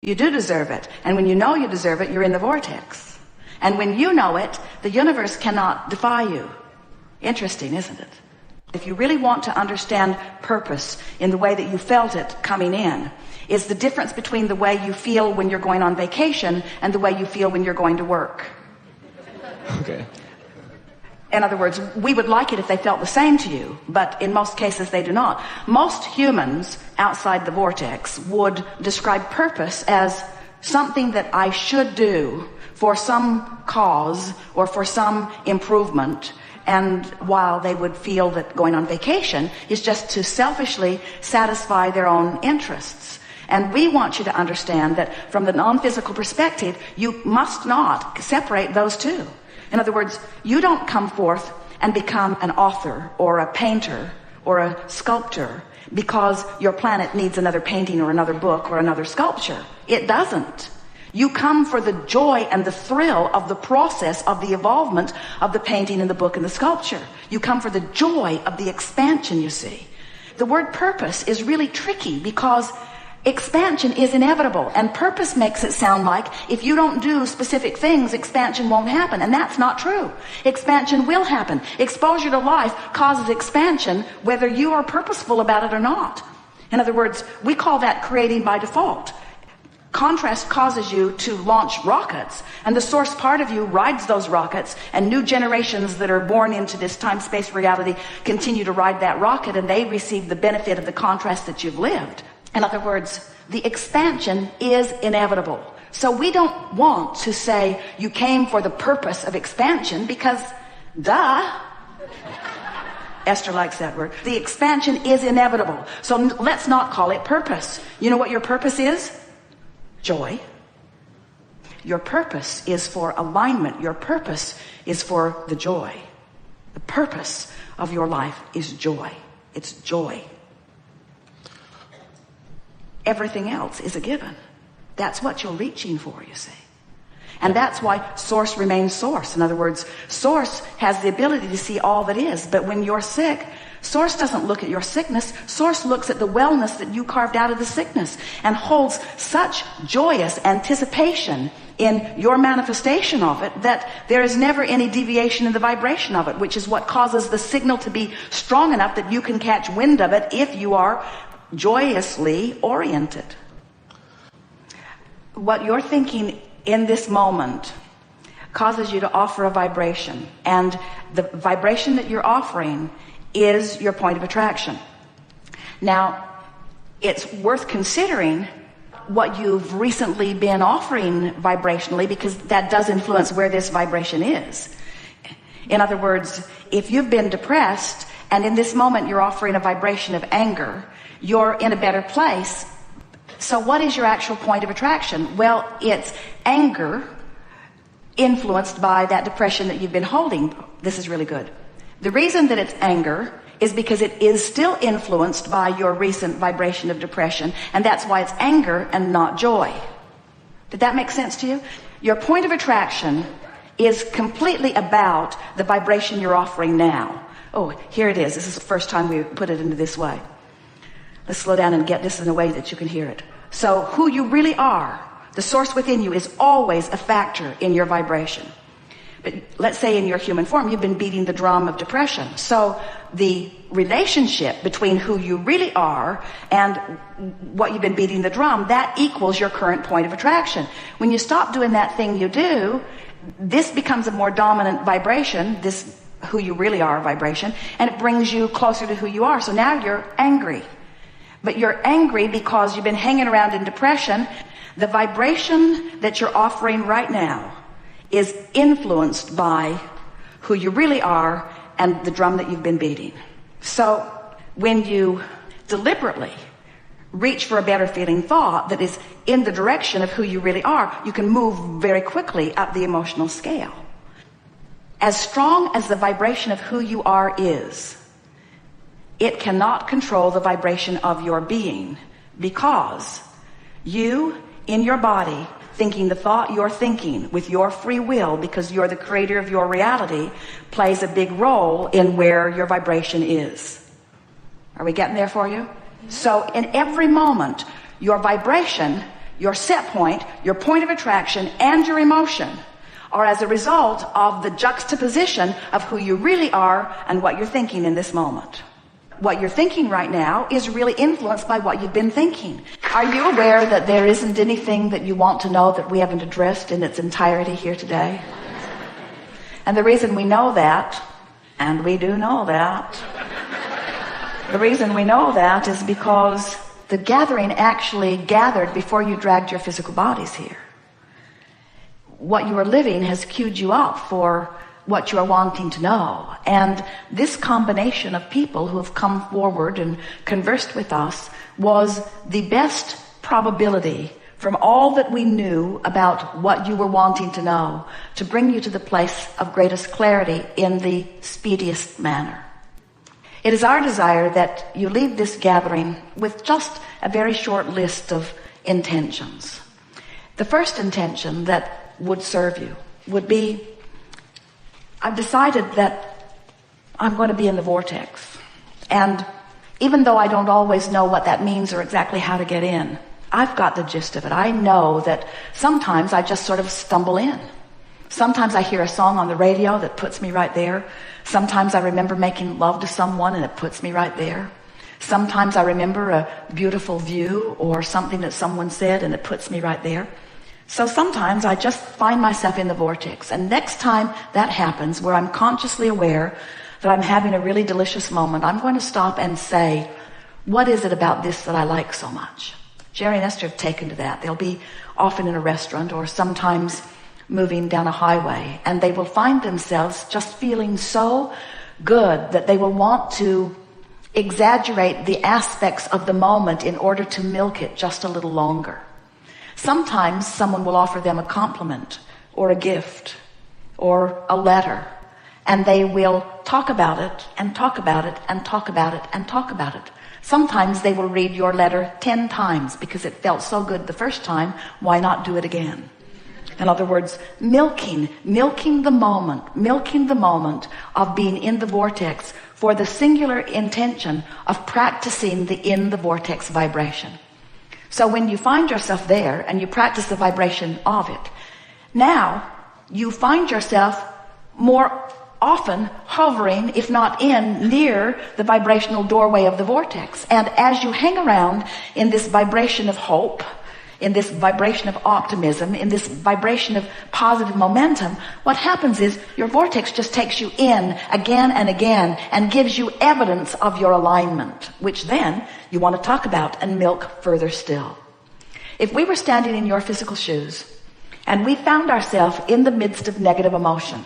You do deserve it. And when you know you deserve it, you're in the vortex. And when you know it, the universe cannot defy you. Interesting, isn't it? If you really want to understand purpose in the way that you felt it coming in, it's the difference between the way you feel when you're going on vacation and the way you feel when you're going to work. Okay. In other words, we would like it if they felt the same to you, but in most cases they do not. Most humans outside the vortex would describe purpose as something that I should do for some cause or for some improvement. And while they would feel that going on vacation is just to selfishly satisfy their own interests. And we want you to understand that from the non-physical perspective, you must not separate those two. In other words, you don't come forth and become an author or a painter or a sculptor because your planet needs another painting or another book or another sculpture. It doesn't. You come for the joy and the thrill of the process of the evolvement of the painting and the book and the sculpture. You come for the joy of the expansion, you see. The word purpose is really tricky because expansion is inevitable, and purpose makes it sound like if you don't do specific things, expansion won't happen, and that's not true. Expansion will happen. Exposure to life causes expansion whether you are purposeful about it or not. In other words, we call that creating by default. Contrast causes you to launch rockets, and the source part of you rides those rockets, and new generations that are born into this time-space reality continue to ride that rocket, and they receive the benefit of the contrast that you've lived. In other words, the expansion is inevitable. So we don't want to say you came for the purpose of expansion because, duh. Esther likes that word. The expansion is inevitable. So let's not call it purpose. You know what your purpose is? Joy. Your purpose is for alignment. Your purpose is for the joy. The purpose of your life is joy. It's joy. Everything else is a given. That's what you're reaching for, you see. And that's why source remains source. In other words, source has the ability to see all that is. But when you're sick, source doesn't look at your sickness. Source looks at the wellness that you carved out of the sickness and holds such joyous anticipation in your manifestation of it that there is never any deviation in the vibration of it, which is what causes the signal to be strong enough that you can catch wind of it if you are joyously oriented. What you're thinking in this moment causes you to offer a vibration, and the vibration that you're offering is your point of attraction. Now, it's worth considering what you've recently been offering vibrationally, because that does influence where this vibration is. In other words, if you've been depressed and in this moment you're offering a vibration of anger, you're in a better place. So what is your actual point of attraction? Well, it's anger influenced by that depression that you've been holding. This is really good. The reason that it's anger is because it is still influenced by your recent vibration of depression, and that's why it's anger and not joy. Did that make sense to you? Your point of attraction is completely about the vibration you're offering now. Oh, here it is. This is the first time we put it into this way. Let's slow down and get this in a way that you can hear it. So who you really are, the source within you, is always a factor in your vibration. But let's say in your human form, you've been beating the drum of depression. So the relationship between who you really are and what you've been beating the drum, that equals your current point of attraction. When you stop doing that thing you do, this becomes a more dominant vibration, this who you really are vibration, and it brings you closer to who you are. So now you're angry. But you're angry because you've been hanging around in depression. The vibration that you're offering right now is influenced by who you really are and the drum that you've been beating. So when you deliberately reach for a better feeling thought that is in the direction of who you really are, you can move very quickly up the emotional scale. As strong as the vibration of who you are is, it cannot control the vibration of your being, because you, in your body, thinking the thought you're thinking with your free will, because you're the creator of your reality, plays a big role in where your vibration is. Are we getting there for you? So in every moment, your vibration your set point, your point of attraction, and your emotion are as a result of the juxtaposition of who you really are and what you're thinking in this moment. What you're thinking right now is really influenced by what you've been thinking. Are you aware that there isn't anything that you want to know that we haven't addressed in its entirety here today? And the reason we know that, and we do know that, the reason we know that is because the gathering actually gathered before you dragged your physical bodies here. What you are living has queued you up for what you are wanting to know. And this combination of people who have come forward and conversed with us was the best probability from all that we knew about what you were wanting to know to bring you to the place of greatest clarity in the speediest manner. It is our desire that you leave this gathering with just a very short list of intentions. The first intention that would serve you would be, I've decided that I'm going to be in the vortex. And even though I don't always know what that means or exactly how to get in, I've got the gist of it. I know that sometimes I just sort of stumble in. Sometimes I hear a song on the radio that puts me right there. Sometimes I remember making love to someone and it puts me right there. Sometimes I remember a beautiful view or something that someone said and it puts me right there. So sometimes I just find myself in the vortex. And next time that happens, where I'm consciously aware that I'm having a really delicious moment, I'm going to stop and say, what is it about this that I like so much? Jerry and Esther have taken to that. They'll be often in a restaurant or sometimes moving down a highway, and they will find themselves just feeling so good that they will want to exaggerate the aspects of the moment in order to milk it just a little longer. Sometimes someone will offer them a compliment or a gift or a letter, and they will talk about it and talk about it and talk about it and talk about it. Sometimes they will read your letter 10 times because it felt so good the first time. Why not do it again? In other words, milking the moment of being in the vortex for the singular intention of practicing the in the vortex vibration. So when you find yourself there and you practice the vibration of it, now you find yourself more often hovering, if not near the vibrational doorway of the vortex. And as you hang around in this vibration of hope, in this vibration of optimism, in this vibration of positive momentum, what happens is your vortex just takes you in again and again and gives you evidence of your alignment, which then you want to talk about and milk further still. If we were standing in your physical shoes and we found ourselves in the midst of negative emotion,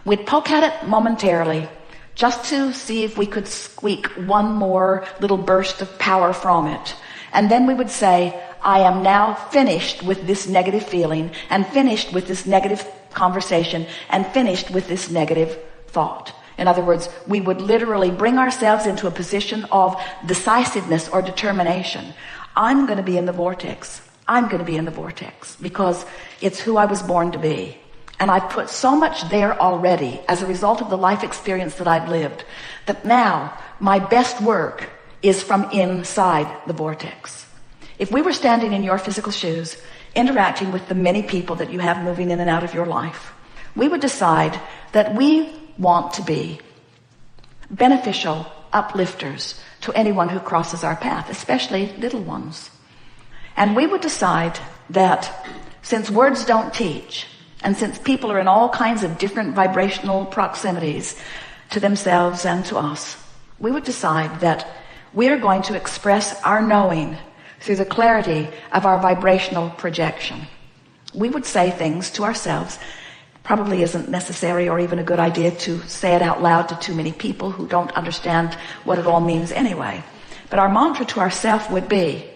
we'd poke at it momentarily just to see if we could squeak one more little burst of power from it. And then we would say, I am now finished with this negative feeling and finished with this negative conversation and finished with this negative thought. In other words, we would literally bring ourselves into a position of decisiveness or determination. I'm going to be in the vortex. I'm going to be in the vortex because it's who I was born to be. And I've put so much there already as a result of the life experience that I've lived that now my best work is from inside the vortex. If we were standing in your physical shoes, interacting with the many people that you have moving in and out of your life, we would decide that we want to be beneficial uplifters to anyone who crosses our path, especially little ones. And we would decide that since words don't teach, and since people are in all kinds of different vibrational proximities to themselves and to us, we would decide that we are going to express our knowing through the clarity of our vibrational projection. We would say things to ourselves. Probably isn't necessary or even a good idea to say it out loud to too many people who don't understand what it all means anyway. But our mantra to ourselves would be,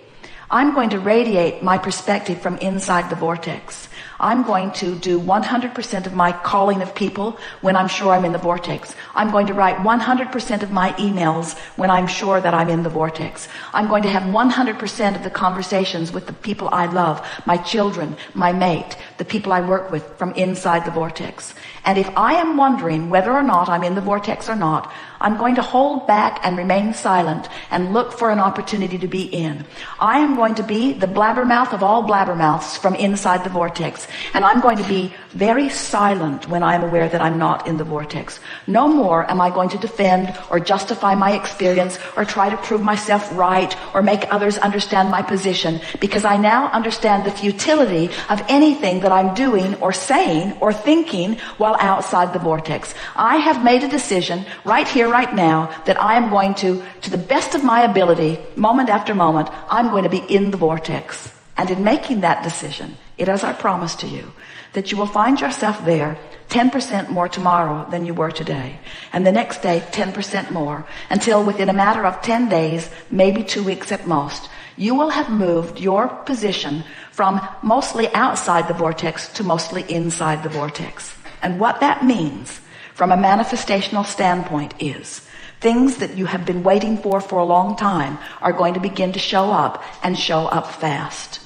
I'm going to radiate my perspective from inside the vortex. I'm going to do 100% of my calling of people when I'm sure I'm in the vortex. I'm going to write 100% of my emails when I'm sure that I'm in the vortex. I'm going to have 100% of the conversations with the people I love, my children, my mate, the people I work with from inside the vortex. And if I am wondering whether or not I'm in the vortex or not, I'm going to hold back and remain silent and look for an opportunity to be in. I am going to be the blabbermouth of all blabbermouths from inside the vortex. And I'm going to be very silent when I'm aware that I'm not in the vortex. No more am I going to defend or justify my experience or try to prove myself right or make others understand my position, because I now understand the futility of anything that I'm doing or saying or thinking while outside the vortex. I have made a decision right here, right now, that I am going to the best of my ability, moment after moment, I'm going to be in the vortex. And in making that decision, it is our promise to you that you will find yourself there 10% more tomorrow than you were today. And the next day, 10% more, until within a matter of 10 days, maybe 2 weeks at most, you will have moved your position from mostly outside the vortex to mostly inside the vortex. And what that means from a manifestational standpoint is things that you have been waiting for a long time are going to begin to show up, and show up fast.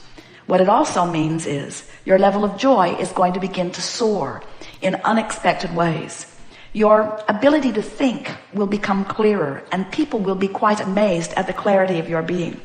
What it also means is your level of joy is going to begin to soar in unexpected ways. Your ability to think will become clearer, and people will be quite amazed at the clarity of your being.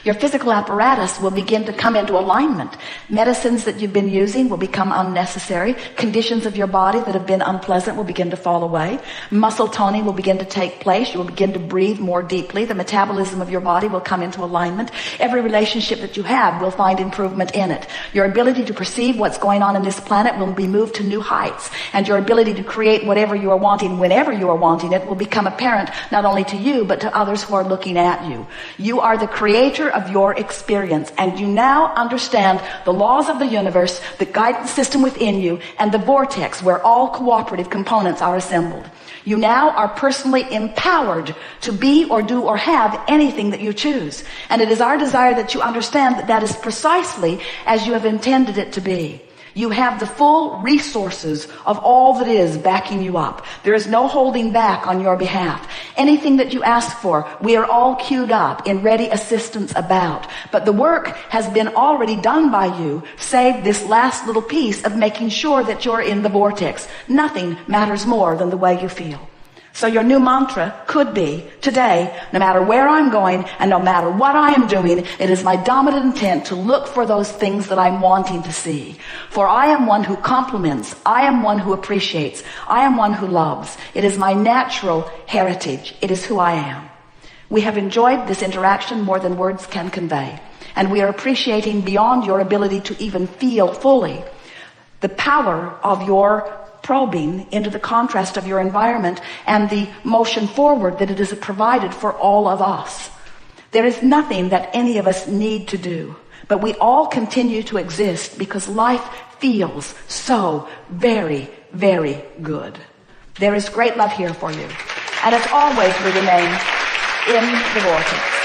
Your physical apparatus will begin to come into alignment. Medicines that you've been using will become unnecessary. Conditions of your body that have been unpleasant will begin to fall away. Muscle toning will begin to take place. You will begin to breathe more deeply. The metabolism of your body will come into alignment. Every relationship that you have will find improvement in it. Your ability to perceive what's going on in this planet will be moved to new heights. And your ability to create whatever you are wanting, whenever you are wanting it, will become apparent not only to you, but to others who are looking at you. You are the creator of your experience, and you now understand the laws of the universe, the guidance system within you, and the vortex where all cooperative components are assembled. You now are personally empowered to be or do or have anything that you choose. And it is our desire that you understand that that is precisely as you have intended it to be. You have the full resources of all that is backing you up. There is no holding back on your behalf. Anything that you ask for, we are all queued up in ready assistance about. But the work has been already done by you, save this last little piece of making sure that you're in the vortex. Nothing matters more than the way you feel. So your new mantra could be, today, no matter where I'm going and no matter what I am doing, it is my dominant intent to look for those things that I'm wanting to see. For I am one who compliments. I am one who appreciates. I am one who loves. It is my natural heritage. It is who I am. We have enjoyed this interaction more than words can convey. And we are appreciating beyond your ability to even feel fully the power of your probing into the contrast of your environment and the motion forward that it has provided for all of us. There is nothing that any of us need to do, but we all continue to exist because life feels so very, very good. There is great love here for you. And as always, we remain in the vortex.